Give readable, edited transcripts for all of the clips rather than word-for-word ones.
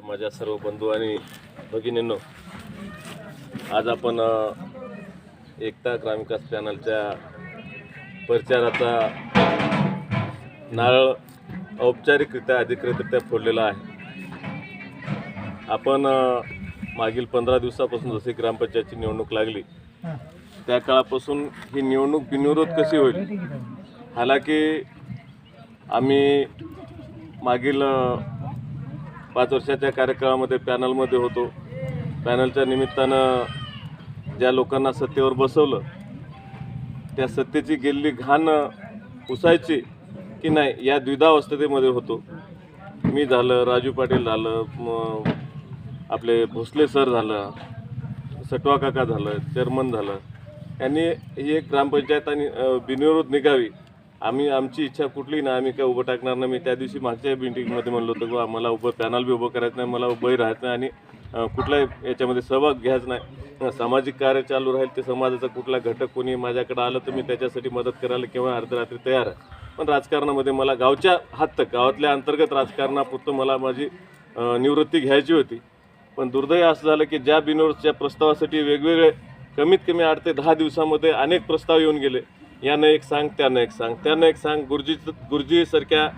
माझ्या सर्व बंधू आणि भगिनींनो, आज आपण एकता ग्रामविकास पॅनलच्या प्रचाराचा नारळ औपचारिकरित्या अधिकृतरित्या फोडलेला आहे। आपण मागील 15 दिवसापासून जशी ग्रामपंचायतची निवडणूक लागली त्या काळापासून ही निवडणूक बिनविरोध कशी होईल, हालाकी आम्ही मागील 5 वर्षाच्या कार्यकाळामध्ये पॅनलमध्ये होतो। पॅनलच्या निमित्तानं ज्या लोकांना सत्तेवर बसवलं त्या सत्तेची गेलेली घाण पुसायची की नाही या द्विधावस्थेमध्ये होतो। मी झालं, राजू पाटील झालं, आपले भोसले सर झालं, सटवा काका झालं, चेअरमन झालं, यांनी ही एक ग्रामपंचायत आणि बिनविरोध निघावी। आमची इच्छा कुठली ना, आम्ही काय उभं टाकणार नाही। मी त्या दिवशी मागच्या मीटिंगमध्ये म्हणलो होतं की मला पॅनल बी उभं करायचं नाही, मला उभंही राहायचं नाही आणि कुठल्याही याच्यामध्ये सहभाग घ्यायचा नाही। सामाजिक कार्य चालू राहील, ते समाजाचा कुठला घटक कोणी माझ्याकडे आलं तर मी त्याच्यासाठी मदत करायला केव्हा अर्धरात्री तयार आहे। पण राजकारणामध्ये मला गावच्या गावातल्या अंतर्गत राजकारणापुरतं मला माझी निवृत्ती घ्यायची होती। पण दुर्दैव असं झालं की ज्या बिनविरोधच्या प्रस्तावासाठी वेगवेगळे कमीत कमी 8 ते 10 दिवसामध्ये अनेक प्रस्ताव येऊन गेले। यानं एक सांग, त्यानं एक सांग, त्यानं एक सांग। गुरुजीसारख्या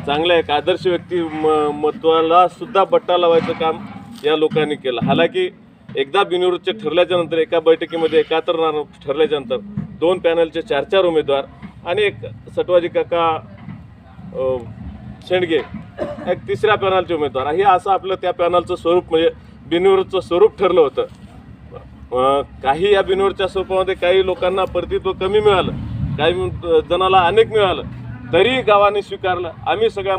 चांगल्या एक आदर्श व्यक्तिमत्वाला सुद्धा बट्टा लावायचं काम या लोकांनी केलं। हालाकी एकदा बिनविरोधचे ठरल्याच्या नंतर एका बैठकीमध्ये एकात्र ठरल्याच्या नंतर 2 पॅनलचे 4 उमेदवार आणि एक सटवाजी काका शेंडगे एक तिसऱ्या पॅनलचे उमेदवार, हे असं आपलं त्या पॅनलचं स्वरूप म्हणजे बिनविरोधचं स्वरूप ठरलं होतं। काही या बिनविरोधच्या स्वरूपामध्ये काही लोकांना प्रतित्व कमी मिळालं, काही जणाला अनेक मिळालं, तरी गावाने स्वीकारलं। आम्ही सगळ्या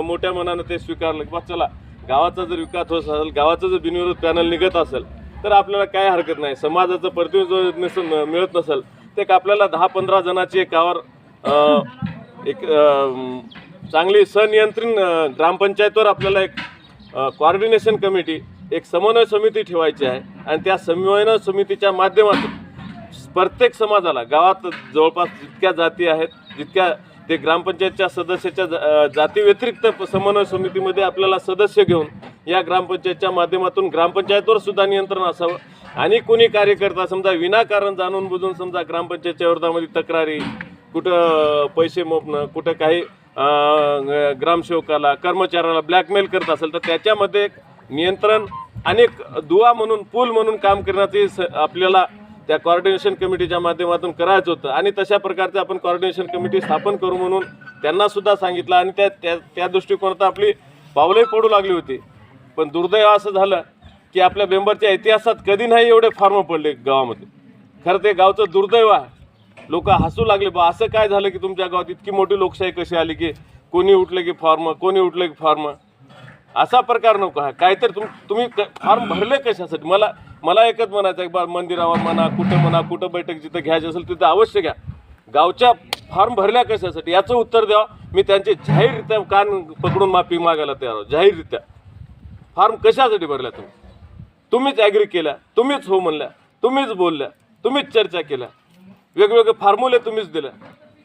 मोठ्या मनानं ते स्वीकारलं की चला, गावाचा जर विकास होत असेल, गावाचं जर बिनविरोध पॅनल निघत असेल तर आपल्याला काय हरकत नाही। समाजाचं प्रतिनिधित्व मिळत नसेल ते आपल्याला 10-15 जणांची एक गावावर एक चांगली सनियंत्रण ग्रामपंचायतवर आपल्याला एक कोऑर्डिनेशन कमिटी, एक समन्वय समिती ठेवायची आहे आणि त्या समन्वय समितीच्या माध्यमातून प्रत्येक समाजाला, गावात जवळपास जितक्या जाती आहेत, जितक्या ते ग्रामपंचायतच्या सदस्याच्या जाती व्यतिरिक्त समन्वय समितीमध्ये आपल्याला सदस्य घेऊन या ग्रामपंचायतच्या माध्यमातून ग्रामपंचायतवर सुद्धा नियंत्रण असावं। आणि कोणी कार्यकर्ता समजा विनाकारण जाणून बुजून समजा ग्रामपंचायतच्या विरोधामध्ये तक्रारी, कुठं पैसे मोपणं, कुठं काही ग्रामसेवकाला, कर्मचाऱ्याला ब्लॅकमेल करत असेल तर त्याच्यामध्ये एक नियंत्रण आणि एक दुवा म्हणून, पूल म्हणून काम करण्याची आपल्याला त्या कोऑर्डिनेशन कमिटीच्या माध्यमातून करायचं होतं। आणि तशा प्रकारचे आपण कोऑर्डिनेशन कमिटी स्थापन करू म्हणून त्यांना सुद्धा सांगितलं आणि त्या दृष्टिकोनात आपली पावलंही पडू लागली होती। पण दुर्दैव असं झालं की आपल्या मेंबरच्या इतिहासात कधी नाही एवढे फॉर्म पडले गावामध्ये। खरं ते गावचं दुर्दैव आहे। लोक हसू लागले, बा असं काय झालं की तुमच्या गावात इतकी मोठी लोकशाही कशी आली की कोणी उठले की फॉर्म, कोणी उठले की फॉर्म? असा प्रकार नको आहे। काहीतरी तुम्ही फॉर्म भरले कशासाठी? मला एकच म्हणायचं आहे, बा मंदिरावर म्हणा, कुठं बैठक जिथं घ्यायची असेल तिथं अवश्य घ्या। गावच्या फॉर्म भरल्या कशासाठी याचं उत्तर द्यावं। मी त्यांचे जाहीररित्या कान पकडून माफी मागायला तयार आहोत। जाहीररित्या फॉर्म कशासाठी भरल्या? तुम्हीच ॲग्री केल्या, तुम्हीच हो म्हणल्या, तुम्हीच बोलल्या, तुम्हीच चर्चा केल्या, वेगवेगळे फॉर्म्युले तुम्हीच दिले,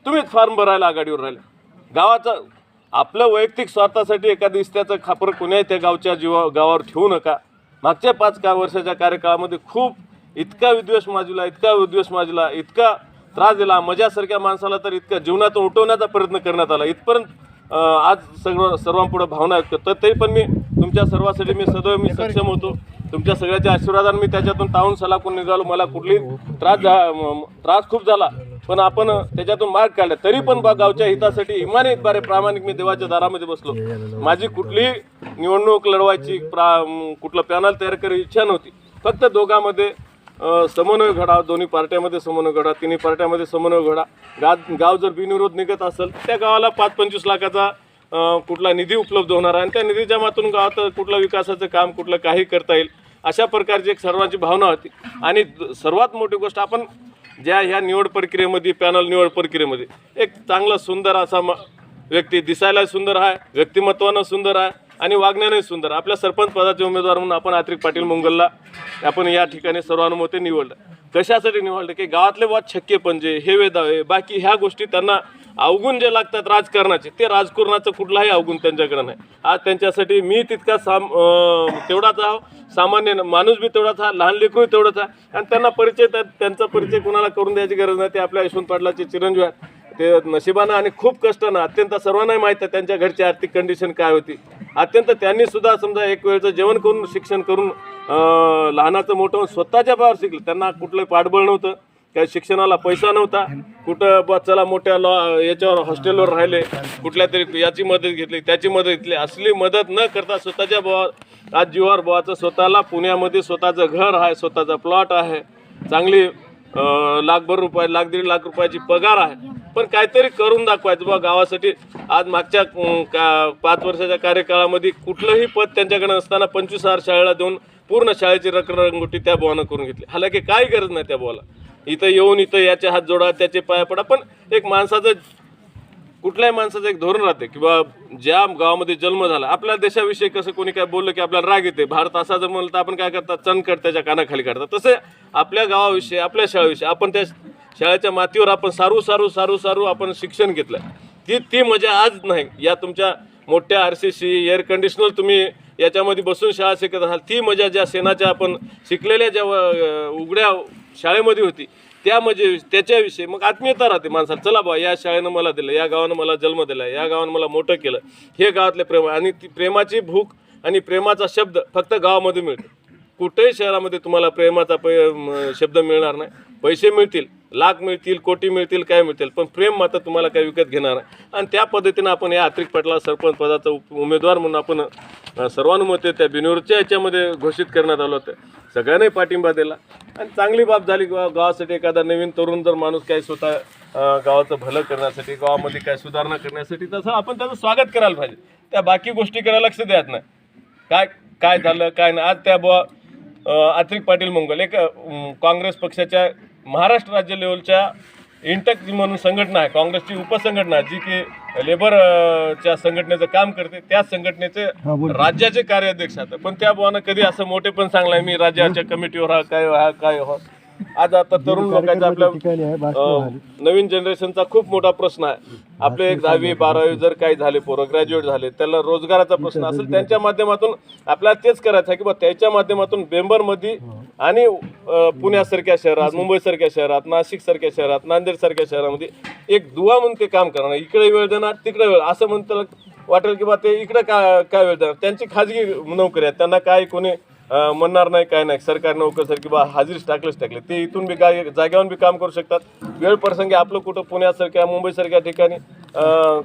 तुम्हीच फॉर्म भरायला आघाडीवर राहिले। गावाचं आपलं वैयक्तिक स्वार्थासाठी एखादी इस्त्याचं खापर कोण्याही त्या गावावर ठेवू नका। मागच्या 5 वर्षाच्या कार्यकाळामध्ये खूप इतका विद्वेष माजला, इतका त्रास दिला। माझ्यासारख्या माणसाला तर इतका जीवनातून उठवण्याचा प्रयत्न करण्यात आला। इथपर्यंत आज सर्वांपुढे भावना व्यक्त करतो। तरी पण मी तुमच्या सर्वांसाठी मी सदैव सक्षम होतो। तुमच्या सगळ्याच्या आशीर्वादाने मी त्याच्यातून तावून सलाखून निघालो। मला कुठली त्रास खूप झाला, पण आपण त्याच्यातून मार्ग काढला। तरी पण गावच्या हितासाठी इमानीद्वारे प्रामाणिक मी देवाच्या दारामध्ये बसलो। माझी कुठली निवडणूक लढवायची, कुठलं पॅनल तयार करायची इच्छा नव्हती। फक्त दोघांमध्ये समन्वय घडा, दोन्ही पार्ट्यामध्ये समन्वय घडा, तिन्ही पार्ट्यामध्ये समन्वय घडा। गाव जर बिनविरोध निघत असेल त्या गावाला 5-25 लाखाचा कुठला निधी उपलब्ध होणार आहे आणि त्या निधीच्या माध्यमातून गावात कुठलं विकासाचं काम, कुठलं काही करता येईल, अशा प्रकारची एक सर्वांची भावना होती। आणि सर्वात मोठी गोष्ट, आपण ह्या निवड प्रक्रियेमध्ये, पॅनल निवड प्रक्रियेमध्ये एक चांगला सुंदर असा व्यक्ती, दिसायला सुंदर आहे, व्यक्तिमत्वानं सुंदर आहे आणि वागण्याने सुंदर, आपल्या सरपंच पदाचे उमेदवार म्हणून आपण आत्रिक पाटील मुंगलला आपण या ठिकाणी सर्वानुमते निवडलं। कशासाठी निवडलं की गावातले छक्के पंजे, हे वेदावे, बाकी ह्या गोष्टी त्यांना अवगुण जे लागतात राजकारणाचे, ते राजकारणाचं कुठलाही अवगुण त्यांच्याकडे नाही. आज त्यांच्यासाठी मी तितका तेवढाच आहे, सामान्य माणूस बी तेवढाच आहे, लहान लेकरू तेवढंच आहे. आणि त्यांना परिचय, त्यांचा परिचय कुणाला करून द्यायची गरज नाही. ते आपल्या यशवंत पाटलाचे चिरंजीव आहेत. ते नशिबानं आणि खूप कष्टानं, अत्यंत सर्वांनाही माहीत आहे त्यांच्या घरची आर्थिक कंडिशन काय होती. अत्यंत त्यांनी सुद्धा समजा एक वेळचं जेवण करून, शिक्षण करून, लहानाचं मोठं स्वतःच्या पायावर शिकलं. त्यांना कुठलं पाठबळ नव्हतं, काही शिक्षणाला पैसा नव्हता. कुठं बा चला मोठ्या याच्यावर हॉस्टेलवर राहिले, कुठल्या तरी याची मदत घेतली, त्याची मदत घेतली. असली मदत न करता स्वतःच्या आज जीवावर बुवाचं स्वतःला पुण्यामध्ये स्वतःचं घर आहे, स्वतःचा प्लॉट आहे, चांगली लाखभर रुपये, लाख दीड लाख रुपयाची पगार आहे. पण काहीतरी करून दाखवायचं बा गावासाठी. आज मागच्या 5 वर्षाच्या कार्यकाळामध्ये कुठलंही पद त्यांच्याकडे नसताना 25,000 शाळेला देऊन पूर्ण शाळेची रंगोटी त्या बुवानं करून घेतली. हालाकी काही गरज नाही त्या बुवाला इथं येऊन इथं याचे हात जोडा, त्याचे पाया पडा. पण एक माणसाचं, कुठल्याही माणसाचं एक धोरण राहते की बा ज्या गावामध्ये जन्म झाला, आपल्या देशाविषयी कसं कोणी काय बोललं की आपल्याला राग येते. भारत असा जर म्हणलं तर आपण काय करतात, चणकट त्याच्या कानाखाली काढतात. तसे आपल्या गावाविषयी, आपल्या शाळेविषयी, आपण त्या शाळेच्या मातीवर आपण सारू आपण शिक्षण घेतलं. ती मजा आज नाही. या तुमच्या मोठ्या RCC एअर कंडिशनर तुम्ही याच्यामध्ये बसून शाळा शिकत असाल, ती मजा ज्या सेनाच्या आपण शिकलेल्या ज्या उघड्या शाळेमध्ये होती, त्याच्याविषयी मग आत्मीयता राहते माणसाला. चला बा, या शाळेनं मला दिलं, या गावानं मला जन्म दिला, या गावानं मला मोठं केलं. हे गावातले प्रेम, आणि ती प्रेमाची भूक आणि प्रेमाचा शब्द फक्त गावामध्ये मिळतो. कुठेही शहरामध्ये तुम्हाला प्रेमाचा शब्द मिळणार नाही. पैसे मिळतील, लाख मिळतील, कोटी मिळतील, काय मिळतील, पण प्रेम मात्र तुम्हाला काय विकत घेणार नाही. आणि त्या पद्धतीनं आपण या अत्रिक पाटला सरपंच पदाचा उमेदवार म्हणून आपण सर्वानुमते त्या बिनविरोधच्या याच्यामध्ये घोषित करण्यात आलं होतं. सगळ्यांनी पाठिंबा दिला आणि चांगली बाब झाली. गावासाठी एखादा नवीन तरुण जर माणूस काही स्वतः गावाचं भलं करण्यासाठी, गावामध्ये काय सुधारणा करण्यासाठी, तसं आपण त्याचं स्वागत करायला पाहिजे. त्या बाकी गोष्टीकडे लक्ष द्यायच नाही. काय झालं काय नाही. आज त्या अत्रिक पाटील मंगल एक काँग्रेस पक्षाच्या महाराष्ट्र राज्य लेवलच्या इंटक म्हणून संघटना आहे, काँग्रेसची उपसंघटना, जी की लेबरच्या संघटनेचं काम करते. त्या संघटनेचे राज्याचे कार्याध्यक्ष आहेत. पण त्या बुवानं कधी असं मोठे पण सांगलाय मी राज्याच्या कमिटीवर काय हो. आज आता तरुण लोकांचा, आपल्या नवीन जनरेशनचा खूप मोठा प्रश्न आहे. आपले 10वी 12वी जर काही झाले, पोरं ग्रॅज्युएट झाले, त्याला रोजगाराचा प्रश्न असेल, त्यांच्या माध्यमातून आपल्याला तेच करायचं आहे की बा त्याच्या माध्यमातून बेंबरमध्ये आणि पुण्यासारख्या शहरात, मुंबईसारख्या शहरात, नाशिकसारख्या शहरात, नांदेडसारख्या शहरामध्ये एक दुवा म्हणून ते काम करणार. इकडे वेळ देणार, तिकडे वेळ, असं म्हणतं वाटेल की बा ते इकडे काय वेळ देणार. त्यांची खाजगी नोकरी आहे, त्यांना काय कोणी म्हणणार नाही, काय नाही. सरकारी नोकरीसारखी बा हाजीर टाकलेच टाकले, ते इथून बी काय जाग्यावरून बी काम करू शकतात. वेळ प्रसंगी आपलं कुठं पुण्यासारख्या, मुंबईसारख्या ठिकाणी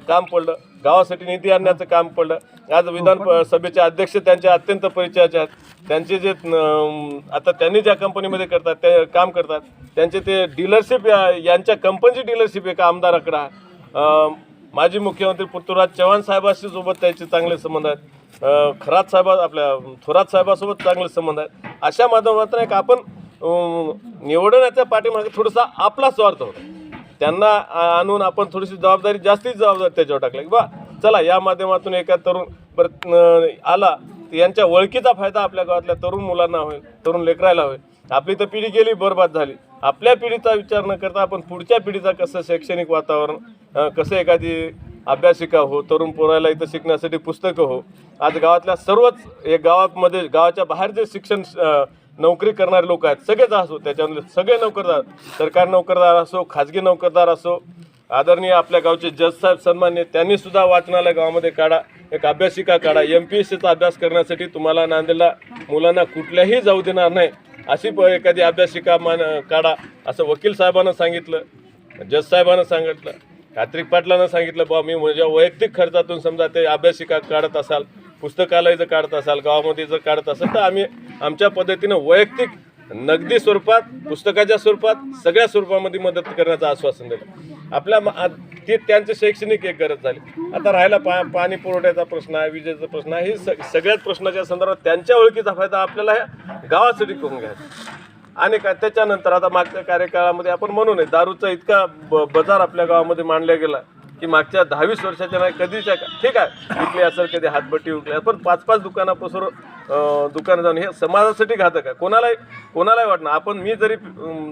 काम पडलं, गावासाठी निधी आणण्याचं काम पडलं. आज विधानसभेचे अध्यक्ष त्यांच्या अत्यंत परिचयाचे आहेत. त्यांचे जे आता त्यांनी ज्या कंपनीमध्ये करतात, ते काम करतात, त्यांचे ते डीलरशिप, यांच्या कंपनीची डीलरशिप एका आमदाराकडे आहे. माजी मुख्यमंत्री पृथ्वीराज चव्हाण साहेबांशी सोबत त्याचे चांगले संबंध आहेत. खरात साहेब, आपल्या थोरात साहेबासोबत चांगले संबंध आहेत. अशा माध्यमातून एक आपण निवडण्याच्या पाठीमागे थोडासा आपला स्वार्थ होता. त्यांना आणून आपण थोडीशी जबाबदारी, जास्तीच जबाबदारी त्याच्यावर टाकली की बा चला या माध्यमातून एका तरुण आला, यांच्या ओळखीचा फायदा आपल्या गावातल्या तरुण मुलांना होईल, तरुण लेकरायला होईल. आपली तर पिढी गेली, बरबाद झाली. आपल्या पिढीचा विचार न करता आपण पुढच्या पिढीचा कसं शैक्षणिक वातावरण, कसं एखादी अभ्यासिका हो, तरुण पोरायला इथं शिकण्यासाठी पुस्तकं हो. आज गावातल्या सर्वच एक गावामध्ये, गावाच्या बाहेर जे शिक्षण नोकरी करणारे लोक आहेत, सगळेच असो, त्याच्यामध्ये सगळे नोकरदार, सरकारी नोकरदार असो, खाजगी नोकरदार असो, आदरणीय आपल्या गावचे जज साहेब सन्मान्य, त्यांनी सुद्धा वाचनालय गावामध्ये काढा, एक अभ्यासिका काढा. MPSCचा अभ्यास करण्यासाठी तुम्हाला नांदेडला मुलांना कुठल्याही जाऊ देणार नाही, अशी एखादी अभ्यासिका काढा, असं वकील साहेबांना सांगितलं, जज साहेबांना सांगितलं, अत्रिक पाटलांना सांगितलं. बा मी माझ्या वैयक्तिक खर्चातून समजा ते अभ्यासिका काढत असाल, पुस्तकालय जर काढत असाल, गावामध्ये जर काढत असाल, तर आम्ही आमच्या पद्धतीनं वैयक्तिक नगदी स्वरूपात, पुस्तकाच्या स्वरूपात, सगळ्या स्वरूपामध्ये मदत करण्याचं आश्वासन दिलं. आपल्या ते त्यांची शैक्षणिक एक गरज झाली. आता राहिला पाणी पुरवठ्याचा प्रश्न आहे, विजेचा प्रश्न आहे. ही सगळ्याच प्रश्नाच्या संदर्भात त्यांच्या ओळखीचा फायदा आपल्याला ह्या गावासाठी करून घ्यायचा. आणि काय त्याच्यानंतर आता मागच्या कार्यकाळामध्ये आपण म्हणू नये, दारूचा इतका बाजार आपल्या गावामध्ये मांडला गेला की मागच्या 10-20 वर्षाच्या नाही, कधीच्या ठीक आहे विकली असेल, कधी हातभट्टी विकली, पण 5-5 दुकानापासून दुकानं जाऊन हे समाजासाठी घातक आहे. कोणालाही वाटणार. मी जरी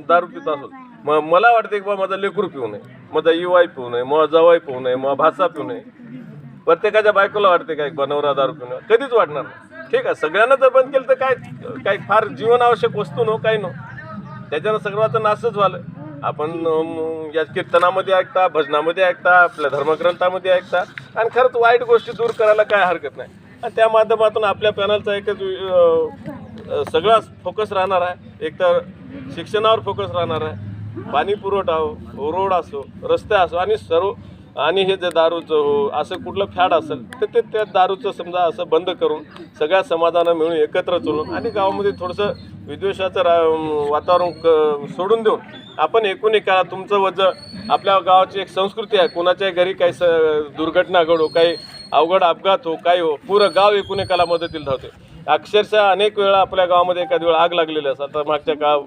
दारू पित असो, मग मला वाटतं की बा माझा लेकरू पिऊ नये, माझा युवाई पिऊ नये, मग जवाई पिऊ नये, मग भाषा पिऊ नये. प्रत्येकाच्या बायकोला वाटते काय नवरा दारू पिऊ नये, कधीच वाटणार नाही. ठीक आहे, सगळ्यांना जर बंद केलं तर काय फार जीवनावश्यक वस्तू नो काही नो, त्याच्यानं सर्वांचा नाशच झालं. आपण या कीर्तनामध्ये ऐकता, भजनामध्ये ऐकता, आपल्या धर्मग्रंथामध्ये ऐकता, आणि खरंच वाईट गोष्टी दूर करायला काय हरकत नाही. आणि त्या माध्यमातून आपल्या पॅनलचा एकच सगळा फोकस राहणार आहे. एक तर शिक्षणावर फोकस राहणार आहे, पाणी पुरवठा हो, रोड असो, रस्ते असो, आणि सर्व, आणि हे जे दारूचं हो असं कुठलं फॅड असेल तर ते त्या दारूचं समजा असं बंद करून सगळ्या समाजानं मिळून एकत्र चलून आणि गावामध्ये थोडंसं विद्वेषाचं वातावरण सोडून देऊन आपण एकूण एका तुमचं वजन आपल्या गावाची एक संस्कृती आहे. कोणाच्याही घरी काही दुर्घटना घडो, काही अवघड अपघात हो, काही हो, पुरं गाव एकूण एकाला मदतीला धावते. अक्षरशः अनेक वेळा आपल्या गावामध्ये एखादी वेळा आग लागलेली असतात. तर मागच्या काळ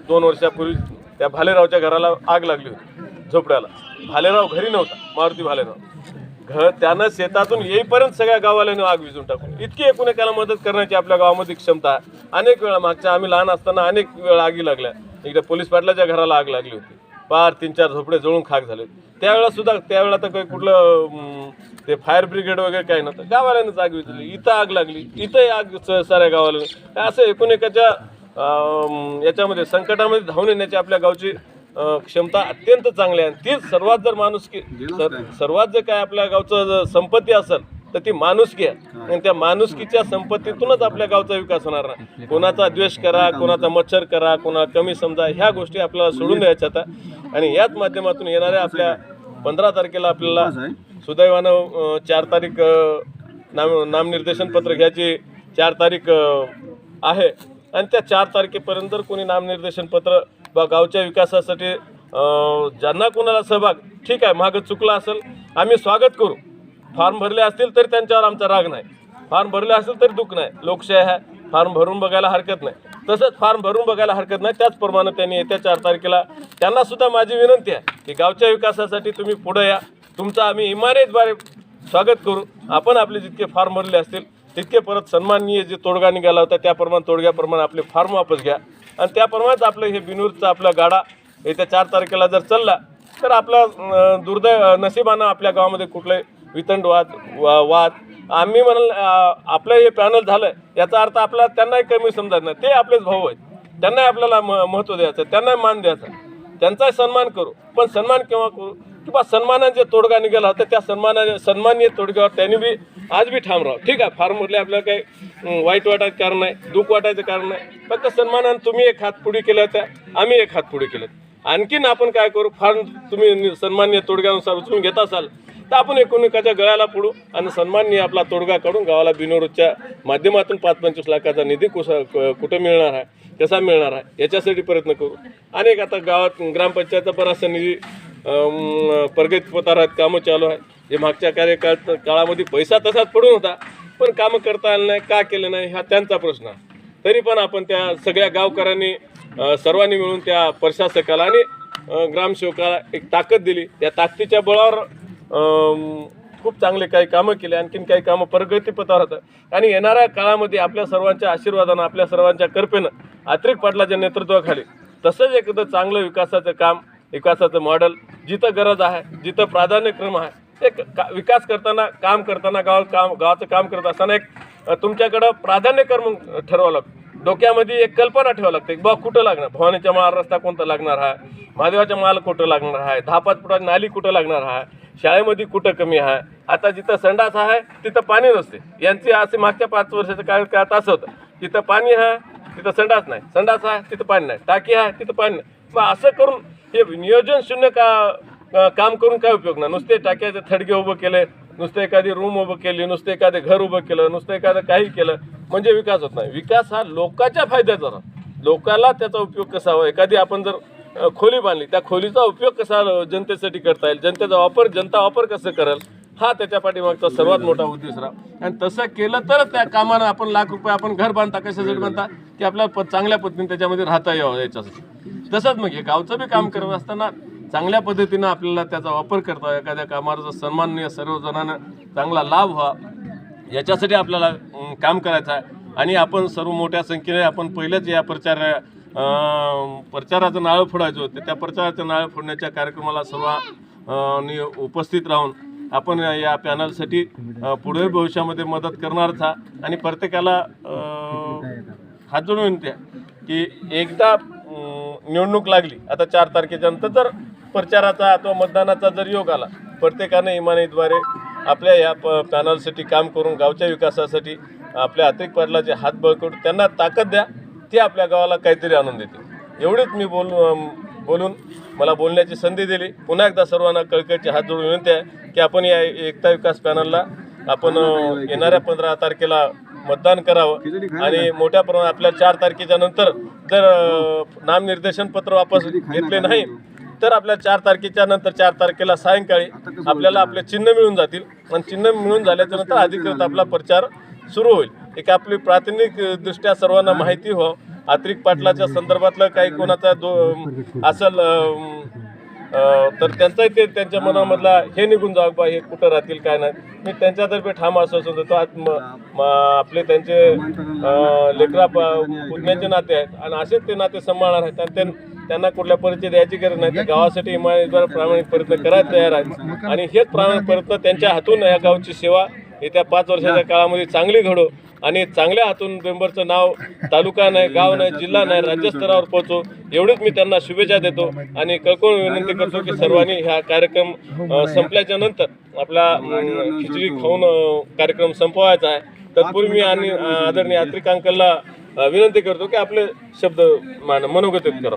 2 वर्षापूर्वी त्या भालेरावच्या घराला आग लागली होती, झोपड्याला. भालेराव घरी नव्हता, मारुती भालेराव त्यानं शेतातून येईपर्यंत सगळ्या गावाला आग विझून टाकून इतकी एकूण एकाला मदत करण्याची आपल्या गावामध्ये क्षमता आहे. अनेक वेळा मागच्या आम्ही लहान असताना अनेक वेळा आगी लागल्या. इकडे पोलीस पाटलाच्या घराला आग लागली होती, पार 3-4 झोपडे जळून खाक झाले. त्यावेळेला तर काही कुठलं ते फायर ब्रिगेड वगैरे काही नव्हतं, गावाल्यानंच आग विझली. इथं आग लागली, इथंही आग साऱ्या गावाला. असं एकूण एकाच्या याच्यामध्ये संकटामध्ये धावून येण्याची आपल्या गावची क्षमता अत्यंत चांगली आहे. तीच सर्वात जर माणुसकी सर्वात जे काय आपल्या गावचं संपत्ती असेल तर ती माणुसकी आहे. आणि त्या माणुसकीच्या संपत्तीतूनच आपल्या गावचा विकास होणार नाही. कोणाचा द्वेष करा, कोणाचा मच्छर करा, कोणा कमी समजा, ह्या गोष्टी आपल्याला सोडून द्यायच्या आहेत. आणि याच माध्यमातून येणाऱ्या आपल्या 15 तारखेला आपल्याला सुदैवानं 4 तारीख नामनिर्देशन पत्र घ्यायची 4 तारीख आहे. आणि त्या 4 तारखेपर्यंत जर कोणी नामनिर्देशन पत्र गावच्या विकासासाठी ज्यांना कोणाला सहभाग, ठीक आहे, मागं चुकला असेल आम्ही स्वागत करू. फॉर्म भरले असतील तरी त्यांच्यावर आमचा राग नाही, फॉर्म भरले असेल तरी दुःख नाही. लोकशाही आहे, फॉर्म भरून बघायला हरकत नाही. तसंच फॉर्म भरून बघायला हरकत नाही. त्याचप्रमाणे त्यांनी येत्या 4 तारखेला त्यांनासुद्धा माझी विनंती आहे की गावच्या विकासासाठी तुम्ही पुढे या. तुमचं आम्ही इमारतद्वारे स्वागत करू. आपण आपले जितके फॉर्म भरले असतील तितके परत सन्माननीय जे तोडगा निघाला होता त्याप्रमाणे तोडग्याप्रमाणे आपले फॉर्म वापस घ्या. आणि त्याप्रमाणेच आपलं हे बिनूरचा आपला गाडा येत्या 4 तारखेला जर चालला तर आपला नशिबानं आपल्या गावामध्ये कुठले वितंडवाद वाद आम्ही म्हणाल आपलं हे पॅनल झालं याचा अर्थ आपला त्यांनाही कमी समजत नाही. ते आपलेच भाऊ आहेत, त्यांनाही आपल्याला महत्त्व द्यायचं, त्यांनाही मान द्यायचा, त्यांचाही सन्मान करू. पण सन्मान केव्हा करू की बा सन्मानाचा तोडगा निघाला होता त्या सन्मानीय तोडग्यावर त्यांनी बी आज बी ठाम राहावं. ठीक आहे, फार म्हटले आपल्याला काही वाईट वाटायचं कारण नाही, दुःख वाटायचं कारण नाही. फक्त सन्मानानं तुम्ही एक हात पुढे केलं होत्या, आम्ही एक हात पुढे केलं. आणखीन आपण काय करू, फार तुम्ही सन्माननीय तोडग्यानुसार उचलून घेत असाल तर आपण एकूणएकाच्या गळ्याला पडू आणि सन्माननीय आपला तोडगा काढून गावाला बिनोरच्या माध्यमातून 5-25 लाखाचा निधी कुठं मिळणार आहे, कसा मिळणार आहे याच्यासाठी प्रयत्न करू. अनेक आता गावात ग्रामपंचायतचा बराचसा निधी प्रगतीपथावर कामं चालू आहे. जे मागच्या काळामध्ये पैसा तसाच पडून होता पण कामं करता आलं नाही, का केलं नाही हा त्यांचा प्रश्न. तरी पण आपण त्या सगळ्या गावकऱ्यांनी सर्वांनी मिळून त्या प्रशासकाला आणि ग्रामसेवकाला एक ताकद दिली. त्या ताकदीच्या बळावर खूप चांगले काही कामं केले, आणखीन काही कामं प्रगतीपथावर होतं. आणि येणाऱ्या काळामध्ये आपल्या सर्वांच्या आशीर्वादानं, आपल्या सर्वांच्या कृपेनं आत्रिक पाटलाच्या नेतृत्वाखाली तसंच एखादं चांगलं विकासाचं काम, विकासाचं मॉडेल जिथं गरज आहे, जिथं प्राधान्यक्रम आहे, एक विकास करताना काम करताना गावाचं काम करत असताना एक तुमच्याकडं प्राधान्यक्रम ठरवावं लागतं. डोक्यामध्ये एक कल्पना ठेवावं लागते की बा कुठं लागणार, भवानीच्या माळ रस्ता कोणता लागणार आहे, महादेवाच्या माल कुठं लागणार आहे, 10-5 फुटाची नाली कुठं लागणार आहे, शाळेमध्ये कुठं कमी आहे. आता जिथं संडास आहे तिथं पाणी नसते. यांची असे मागच्या 5 वर्षाच्या काळात असं होतं, तिथं पाणी आहे तिथं संडास नाही, संडास आहे तिथं पाणी नाही, टाकी आहे तिथं पाणी नाही. मग असं करून हे नियोजन शून्य काम करून काय उपयोग नाही. नुसते टाक्याचे थडगे उभं केले, नुसतं एखादी रूम उभं केली, नुसतं एखादं घर उभं केलं, नुसतं एखादं काही केलं म्हणजे विकास होत नाही. विकास हा लोकांच्या फायद्याचा राहतो. लोकाला त्याचा उपयोग कसा हवा. एखादी आपण जर खोली बांधली, त्या खोलीचा उपयोग कसा जनतेसाठी करता येईल, जनता वापर कसं करेल, हा त्याच्या पाठीमागचा सर्वात मोठा उद्देश राहा. आणि तसं केलं तर त्या कामानं आपण लाख रुपये आपण घर बांधता, कशासाठी बांधता की आपल्या चांगल्या पद्धतीने त्याच्यामध्ये राहता यावं याच्यासाठी. तसंच मग हे गावचं बी काम करत असताना चांगल्या पद्धतीनं आपल्याला त्याचा वापर करता, एखाद्या कामाचा सन्माननीय सर्वजणांना चांगला लाभ व्हा याच्यासाठी आपल्याला काम करायचं आहे. आणि आपण सर्व मोठ्या संख्येने आपण पहिलेच या प्रचाराचं नाळं फोडायचं होतं. त्या प्रचाराचं नाळं फोडण्याच्या कार्यक्रमाला सर्वांनी उपस्थित राहून आपण या पॅनलसाठी पुढे भविष्यामध्ये मदत करणारच आहात. आणि प्रत्येकाला हात जोडून विनंती आहे की एकदा निवडणूक लागली, आता 4 तारखेच्या नंतर जर प्रचाराचा अथवा मतदानाचा जर योग आला, प्रत्येकाने इमानीद्वारे आपल्या या पॅनलसाठी काम करून गावच्या विकासासाठी आपल्या अतिक पाटलाचे हात बळकटून त्यांना ताकद द्या, ते आपल्या गावाला काहीतरी आणून देते. एवढीच मी बोलून मला बोलण्याची संधी दिली. पुन्हा एकदा सर्वांना कळकळीचे हात जोडून विनंती आहे की आपण या एकता विकास पॅनलला आपण येणाऱ्या 15 तारखेला मतदान करावं आणि मोठ्या प्रमाणात आपल्या 4 तारखेच्या नंतर जर नामनिर्देशन पत्र वापस घेतले नाही तर आपल्या 4 तारखेच्या नंतर 4 तारखेला सायंकाळी आपल्याला आपले चिन्ह मिळून जातील आणि चिन्ह मिळून झाल्याच्या नंतर अधिकृत आपला प्रचार सुरू होईल. एक आपली प्रातिनिधिक दृष्ट्या सर्वांना माहिती हो अतिक पाटलाच्या संदर्भातलं काही कोणाचा असेल तर त्यांचाही ते त्यांच्या मनामधला हे निघून जावं बा हे कुठं राहतील काय नाही. मी त्यांच्यातर्फे ठाम आश्वासन देतो. आपले त्यांचे लेकरा पुतण्याचे नाते आहेत आणि असेच ते नाते सांभाळणार आहेत आणि त्यांना कुठल्या परिचय द्यायची गरज नाही. ते गावासाठी इमानीद्वारे प्रामाणिक प्रयत्न करायला तयार आहेत आणि हेच प्रामाणिक प्रयत्न त्यांच्या हातून या गावची सेवा येत्या 5 वर्षाच्या काळामध्ये चांगली घडो आणि चांगल्या हातून मेंबरचं नाव तालुका नाही, गाव नाही, जिल्हा नाही, राज्यस्तरावर पोहोचो एवढीच मी त्यांना शुभेच्छा देतो. आणि कळकळून विनंती करतो की सर्वांनी हा कार्यक्रम संपल्याच्या नंतर आपला खिचडी खाऊन कार्यक्रम संपवायचा आहे. तत्पूर्वी मी आणि आदरणीय अत्रिक अंकलला विनंती करतो की आपले शब्द मनोगत करा.